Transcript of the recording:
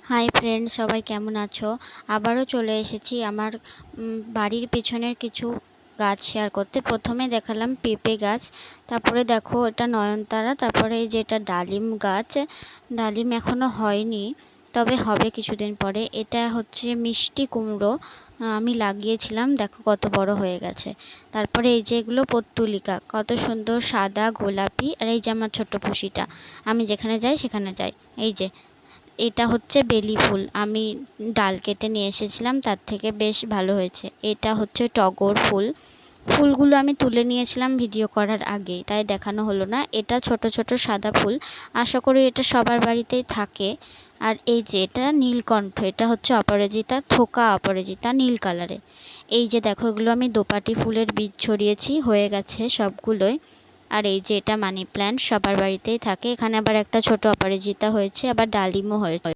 Hi friend, সবাই কেমন আছো? আবারও চলে এসেছি আমার বাড়ির পেছনের কিছু গাছ শেয়ার করতে। প্রথমে দেখালাম পেঁপে গাছ, তারপরে দেখো এটা নয়নতারা, তারপরে এই যে এটা ডালিম গাছ। ডালিম এখনো হয়নি, তবে হবে কিছুদিন পরে। এটা হচ্ছে মিষ্টি কুমড়ো, আমি লাগিয়েছিলাম, দেখো কত বড় হয়ে গেছে। তারপরে এই যে এগুলো পর্তুলিকা, কত সুন্দর সাদা গোলাপি। আর এই যে আমার ছোট্ট পুষিটা, আমি যেখানে যাই সেখানে যাই। এই যে এটা হচ্ছে বেলি ফুল, আমি ডাল কেটে নিয়ে এসেছিলাম, তার থেকে বেশ ভালো হয়েছে। এটা হচ্ছে টগর ফুল, ফুলগুলো আমি তুলে নিয়েছিলাম ভিডিও করার আগেই, তাই দেখানো হলো না। এটা ছোট ছোট সাদা ফুল, আশা করি এটা সবার বাড়িতেই থাকে। আর এই যে এটা নীলকণ্ঠ, এটা হচ্ছে অপরাজিতা, থোকা অপরাজিতা, নীল কালারে। এই যে দেখো এগুলো আমি দোপাটি ফুলের বীজ ছড়িয়েছি, হয়ে গেছে সবগুলোই। আর এই যে এটা মানি প্ল্যান্ট, সবার বাড়িতেই থাকে। এখানে আবার একটা ছোট অপরাজিতা হয়েছে, আবার ডালিমও হয়েছে।